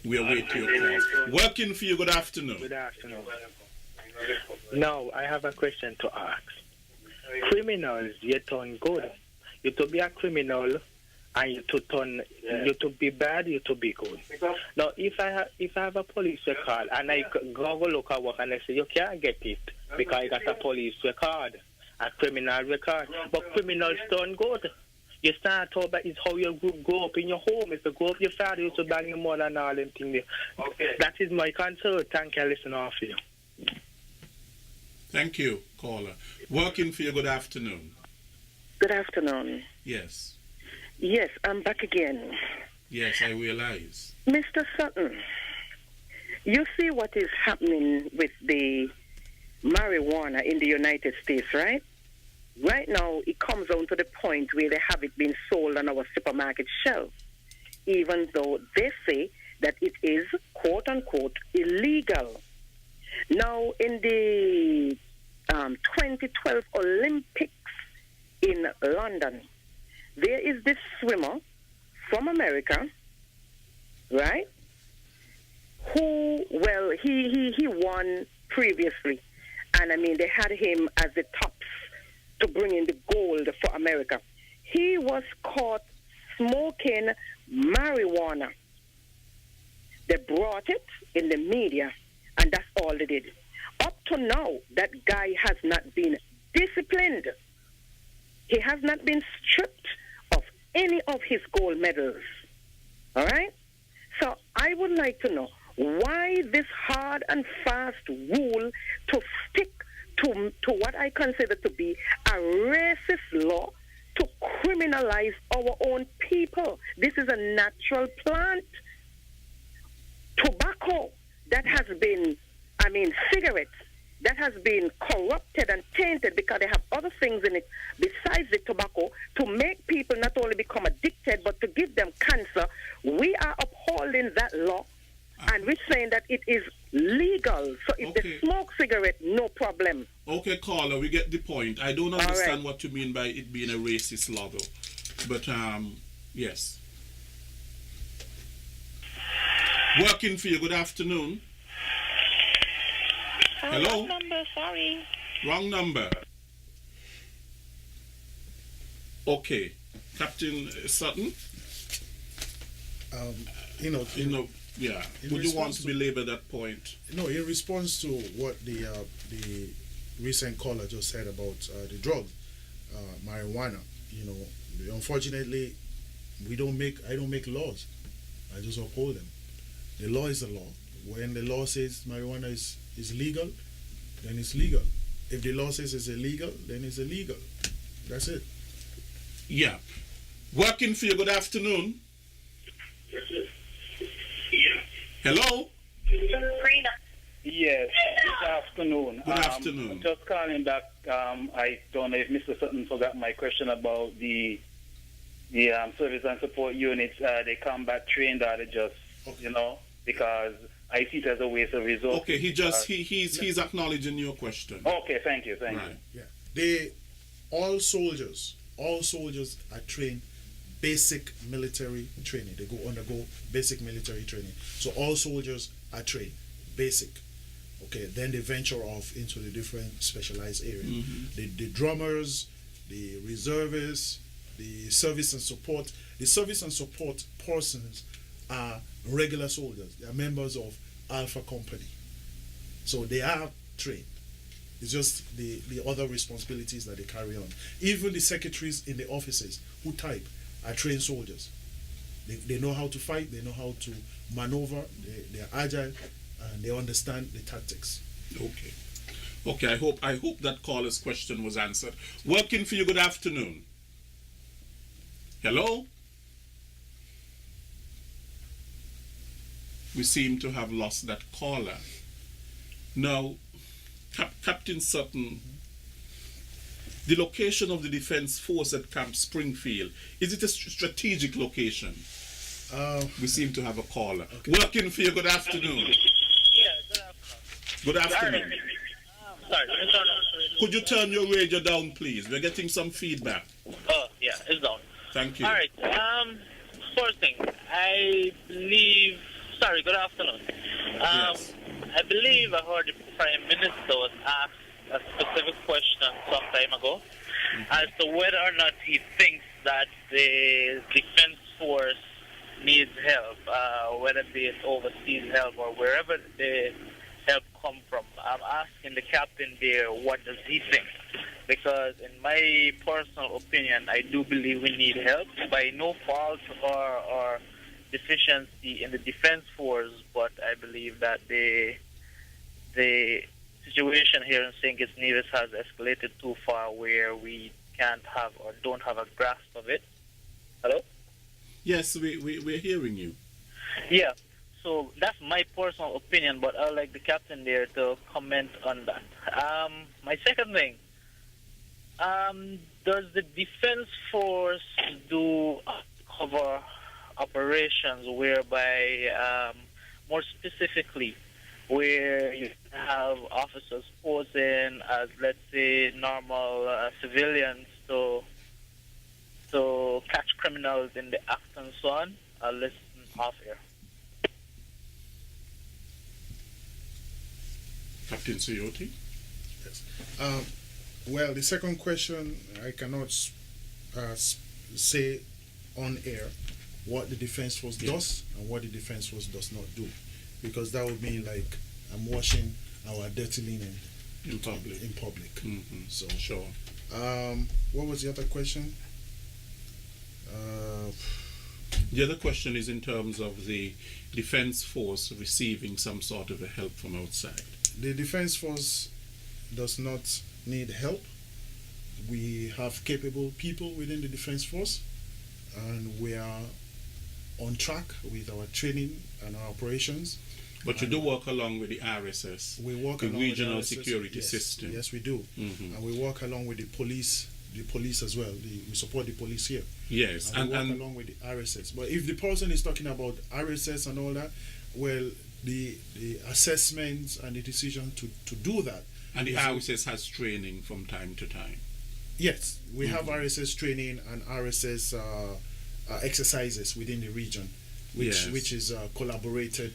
We await your call. Working for you, good afternoon. Good afternoon. Now, I have a question to ask. Criminals, you turn good. You to be a criminal, and you to turn, you to be bad, you to be good. Now, if I have a police record and I go look at work and I say you can't get it because I got a police record, a criminal record, but criminals turn good. You start out, but it's how you grow up in your home. If you grow up, your father used to bang your mother and all them things. Okay. That is my concern. Thank you, listen off you. Thank you, caller. Working for you, good afternoon. Good afternoon. Yes. Yes, I'm back again. Yes, I realize. Mr. Sutton, you see what is happening with the marijuana in the United States, right? Right now, it comes down to the point where they have it being sold on our supermarket shelves, even though they say that it is, quote-unquote, illegal. Now, in the 2012 Olympics in London, there is this swimmer from America, right, who, well, he won previously. And, I mean, they had him as the tops to bring in the gold for America. He was caught smoking marijuana. They brought it in the media, and that's all they did. Up to now, that guy has not been disciplined. He has not been stripped of any of his gold medals. All right? So I would like to know why this hard and fast rule to stick to what I consider to be a racist law to criminalize our own people. This is a natural plant. Tobacco that has been, cigarettes that has been corrupted and tainted because they have other things in it besides the tobacco to make people not only become addicted but to give them cancer. We are upholding that law and we're saying that it is legal. So if they smoke cigarette, no problem. Okay, caller, we get the point. I don't understand what you mean by it being a racist law, though. But, yes. Working for you, good afternoon. Hello? Wrong number, sorry. Wrong number. Okay. Captain Sutton? Yeah. Would you want to belabor that point? No, in response to what the recent caller just said about the drug, marijuana, unfortunately, I don't make laws. I just uphold them. The law is the law. When the law says marijuana is legal, then it's legal. If the law says it's illegal, then it's illegal. That's it. Yeah. Working for you, good afternoon. Hello? Yes, good afternoon. Good afternoon. Just calling back, I don't know if Mr. Sutton forgot my question about the service and support units. They combat trained, or they just, because I see it as a waste of resources. Okay, he's acknowledging your question. Okay, thank you. Yeah. All soldiers are trained basic military training. They undergo basic military training. So all soldiers are trained basic. Okay, then they venture off into the different specialized areas. Mm-hmm. The drummers, the reservists, the service and support. The service and support persons are regular soldiers. They are members of Alpha Company. So they are trained. It's just the other responsibilities that they carry on. Even the secretaries in the offices who type are trained soldiers. They know how to fight, they know how to maneuver, they're agile, and they understand the tactics. Okay, I hope that caller's question was answered. Working for you, good afternoon. Hello? We seem to have lost that caller. Now, Captain Sutton, the location of the Defense Force at Camp Springfield, is it a strategic location? We seem to have a caller. Okay. Working for you, good afternoon. Yeah, good afternoon. Sorry, could you turn your radio down, please? We're getting some feedback. Oh, yeah, it's down. Thank you. All right. First thing, I believe Sorry, good afternoon. Yes. I believe I heard the Prime Minister was asked a specific question some time ago as to whether or not he thinks that the Defense Force needs help, whether it's overseas help or wherever the help come from. I'm asking the captain there, what does he think? Because in my personal opinion, I do believe we need help by no fault or deficiency in the Defense Force, but I believe that the situation here in St. Kitts Nevis has escalated too far where we can't have or don't have a grasp of it. Hello? Yes, we're hearing you. Yeah, so that's my personal opinion, but I'd like the captain there to comment on that. My second thing, does the Defense Force do cover operations whereby, more specifically, where you have officers posing as, let's say, normal civilians to catch criminals in the act and so on? I'll listen off here. Captain Kayode? Yes. Well, the second question, I cannot say on air what the Defense Force does and what the Defense Force does not do, because that would mean like I'm washing our dirty linen In public. In public. Mm-hmm. So sure. what was the other question? The other question is in terms of the Defense Force receiving some sort of a help from outside. The Defense Force does not need help. We have capable people within the Defense Force, and we are on track with our training and our operations. But you do work along with the RSS, We work the along with regional RSS, security yes, system. Yes, we do. Mhm. And we work along with the police as well. We support the police here. Yes, And we work and along with the RSS. But if the person is talking about RSS and all that, well, the assessments and the decision to do that. the is- RSS has training from time to time. Yes, we have RSS training and RSS exercises within the region, which is collaborated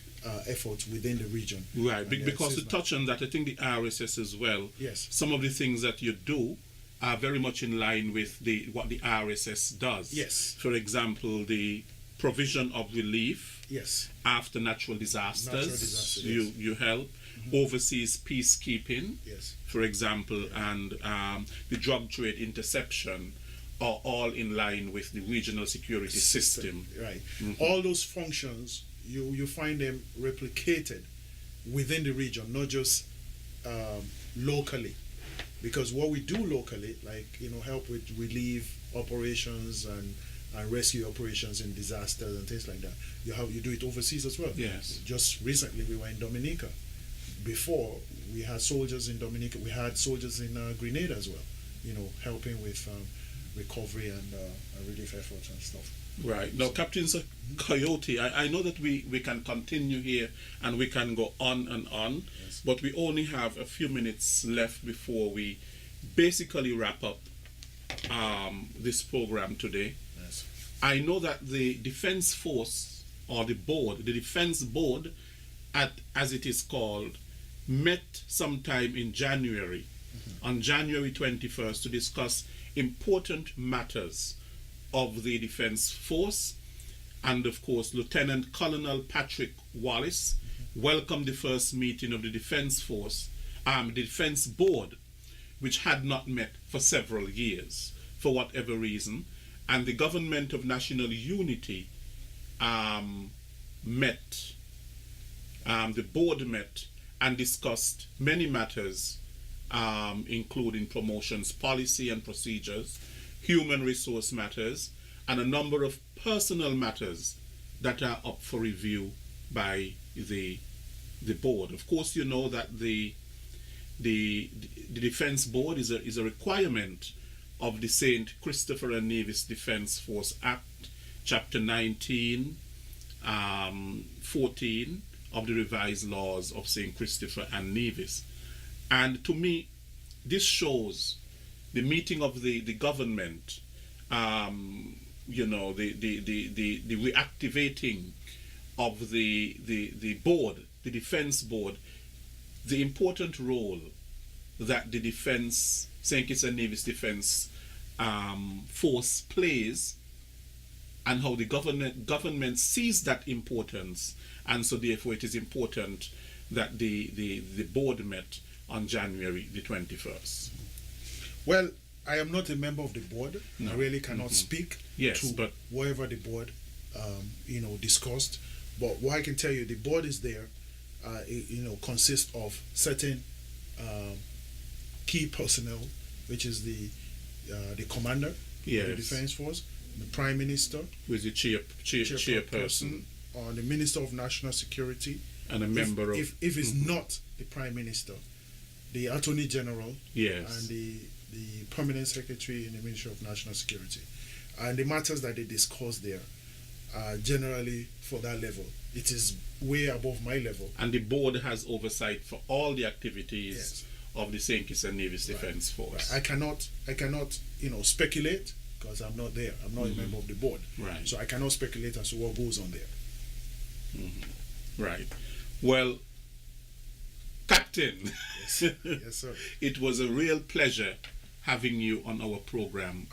efforts within the region. Right, And because to assessment. touch on that, I think the RSS as well, Yes. some of the things that you do are very much in line with what the RSS does. Yes. For example, the provision of relief Yes. after natural disasters. Natural disasters, yes. You help. Overseas peacekeeping, Yes. for example, and the drug trade interception are all in line with the regional security system. Right. Mhm. All those functions, you find them replicated within the region, not just locally. Because what we do locally, like help with relief operations and rescue operations in disasters and things like that, you do it overseas as well. Yes. Just recently we were in Dominica. Before we had soldiers in Dominica, we had soldiers in Grenada as well. Helping with recovery and relief efforts and stuff. Right. Now, Captain Kayode, I know that we can continue here and we can go on and on, Yes. but we only have a few minutes left before we basically wrap up this program today. Yes. I know that the Defense Force or the Defense Board, as it is called, met sometime in January, on January 21st, to discuss important matters of the Defense Force. And of course, Lieutenant Colonel Patrick Wallace welcomed the first meeting of the Defense Force, the Defense Board, which had not met for several years, for whatever reason. And the Government of National Unity met, the board met and discussed many matters, including promotions policy and procedures, human resource matters, and a number of personal matters that are up for review by the board. Of course, you know that the Defense Board is a requirement of the St. Christopher and Nevis Defense Force Act, Chapter 19, 14 of the revised laws of St. Christopher and Nevis. And to me, this shows the meeting of the government, the reactivating of the board, the defense board, the important role that the defense, St. Kitts and Nevis Defense Force plays, and how the government sees that importance, and so therefore it is important that the board met on January the 21st. Well, I am not a member of the board. No. I really cannot speak to but whatever the board, discussed. But what I can tell you, the board is there. It consists of certain key personnel, which is the commander of the defense force, the prime minister, who is the chairperson, or the minister of national security, and a member of. If it's not the prime minister, the attorney general, and the permanent secretary in the Ministry of National Security, and the matters that they discuss there are generally for that level. It is way above my level. And the board has oversight for all the activities of the St. Kitts and Nevis Defense Force. Right. I cannot, speculate because I'm not there. I'm not a member of the board. Right. So I cannot speculate as to what goes on there. Right. Well, Captain, Yes, sir. it was a real pleasure having you on our program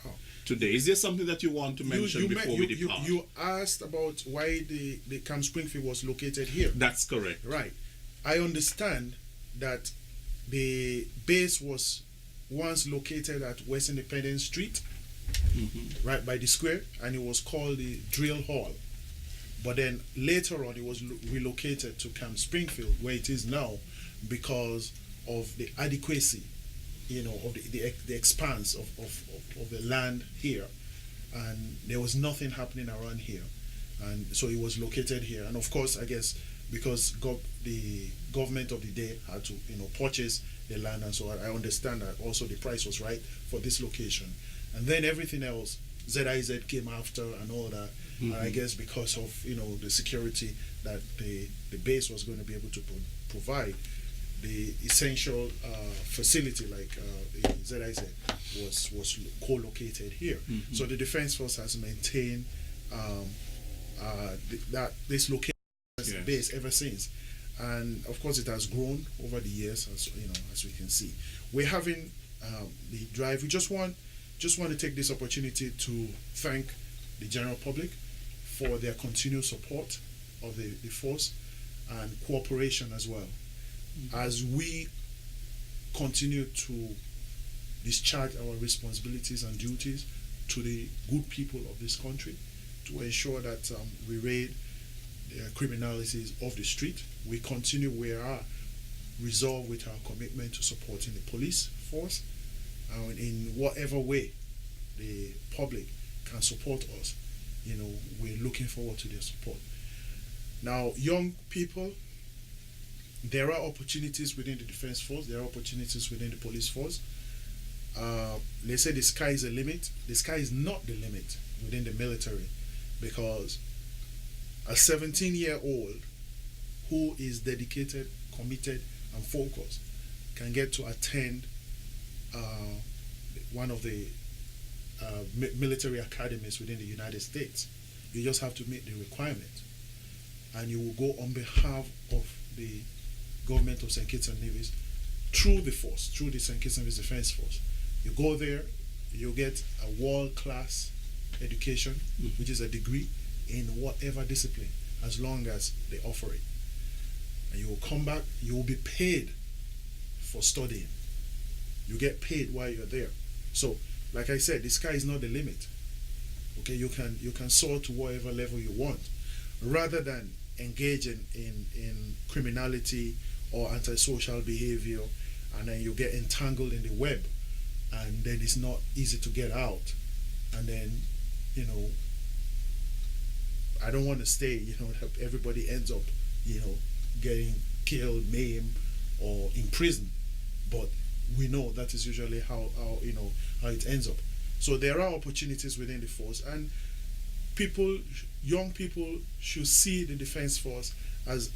today. Is there something that you want to mention before we depart? You asked about why the Camp Springfield was located here. That's correct. Right. I understand that the base was once located at West Independence Street, right by the square, and it was called the Drill Hall. But then later on, it was relocated to Camp Springfield, where it is now, because of the adequacy, of the expanse of the land here, and there was nothing happening around here, and so it was located here. And of course, I guess because the government of the day had to purchase the land, and so I understand that also the price was right for this location, and then everything else, ZIZ came after and all that. And I guess because of the security that the base was going to be able to provide, the essential facility like the ZIZ was co-located here. So the Defense Force has maintained this location base ever since, and of course it has grown over the years, as we can see. We're having the drive. We just want to take this opportunity to thank the general public for their continued support of the force and cooperation as well, as we continue to discharge our responsibilities and duties to the good people of this country, to ensure that we raid the criminalities of the street. We continue, we are resolved with our commitment to supporting the police force, and in whatever way the public can support us, we're looking forward to their support. Now, young people, there are opportunities within the Defense Force, there are opportunities within the police force. They say the sky is the limit. The sky is not the limit within the military, because a 17-year-old who is dedicated, committed, and focused can get to attend one of the military academies within the United States. You just have to meet the requirement, and you will go on behalf of the government of St. Kitts and Nevis through the force, through the St. Kitts and Nevis Defense Force. You go there, you get a world-class education, which is a degree in whatever discipline, as long as they offer it. And you will come back, you will be paid for studying. You get paid while you're there. So, like I said, the sky is not the limit. Okay, you can soar to whatever level you want, rather than engaging in criminality or antisocial behavior, and then you get entangled in the web, and then it's not easy to get out. And then, I don't want to say, that everybody ends up, getting killed, maimed, or in prison, but we know that is usually how it ends up. So there are opportunities within the force, and young people should see the Defense Force as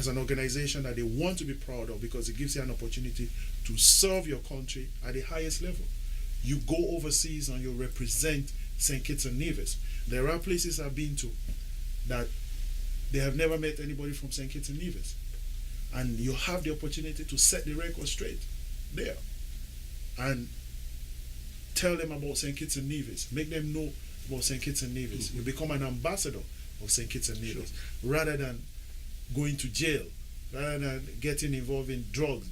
an organization that they want to be proud of, because it gives you an opportunity to serve your country at the highest level. You go overseas and you represent St. Kitts and Nevis. There are places I've been to that they have never met anybody from St. Kitts and Nevis. And you have the opportunity to set the record straight there and tell them about St. Kitts and Nevis. Make them know about St. Kitts and Nevis. You become an ambassador of St. Kitts and Nevis rather than going to jail, rather than getting involved in drugs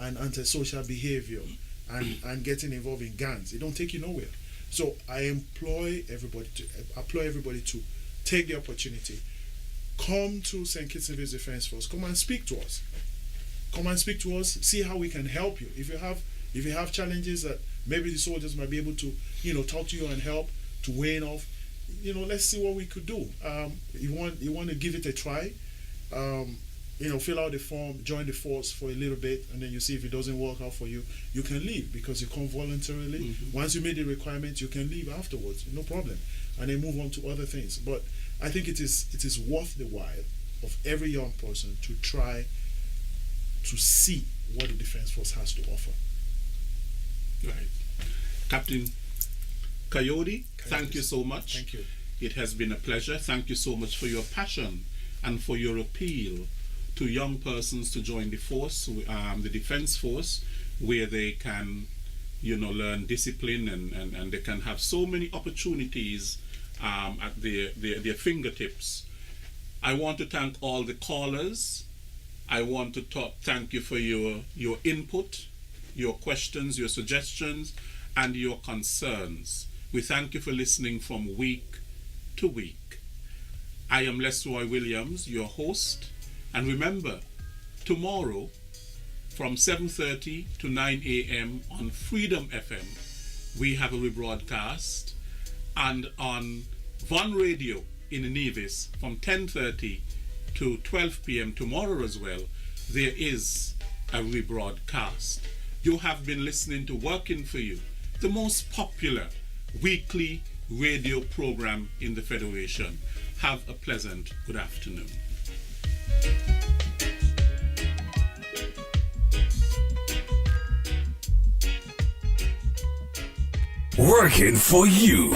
and antisocial behavior and getting involved in gangs. It don't take you nowhere. So I employ everybody to take the opportunity. Come to St. Kitts and Nevis Defense Force. Come and speak to us. Come and speak to us. See how we can help you. If you have challenges that maybe the soldiers might be able to, talk to you and help to weigh off. Let's see what we could do. You want to give it a try. Fill out the form, join the force for a little bit, and then you see if it doesn't work out for you, you can leave because you come voluntarily. Once you meet the requirements, you can leave afterwards, no problem, and then move on to other things. But I think it is worth the while of every young person to try to see what the Defense Force has to offer. Right. Captain Kayode, thank you so much. Thank you. It has been a pleasure. Thank you so much for your passion and for your appeal to young persons to join the force, the Defense Force, where they can, learn discipline and they can have so many opportunities at their fingertips. I want to thank all the callers. I want to thank you for your input, your questions, your suggestions, and your concerns. We thank you for listening from week to week. I am Lesroy Williams, your host. And remember, tomorrow from 7:30 to 9 a.m. on Freedom FM, we have a rebroadcast. And on Von Radio in Nevis from 10:30 to 12 p.m. tomorrow as well, there is a rebroadcast. You have been listening to Working For You, the most popular weekly radio program in the Federation. Have a pleasant good afternoon. Working For You.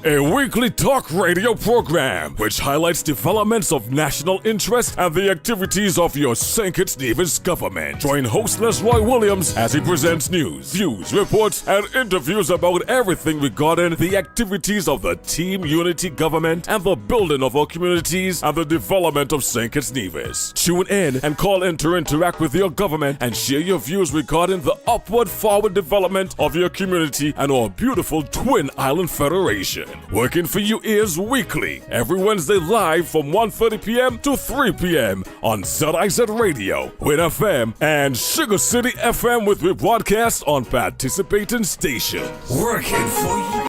A weekly talk radio program which highlights developments of national interest and the activities of your St. Kitts Nevis government. Join host Lesroy Williams as he presents news, views, reports, and interviews about everything regarding the activities of the Team Unity government and the building of our communities and the development of St. Kitts Nevis. Tune in and call in to interact with your government and share your views regarding the upward forward development of your community and our beautiful Twin Island Federation. Working For You is weekly, every Wednesday live from 1:30 p.m. to 3 p.m. on ZIZ Radio, Win FM, and Sugar City FM with rebroadcast on participating stations. Working For You.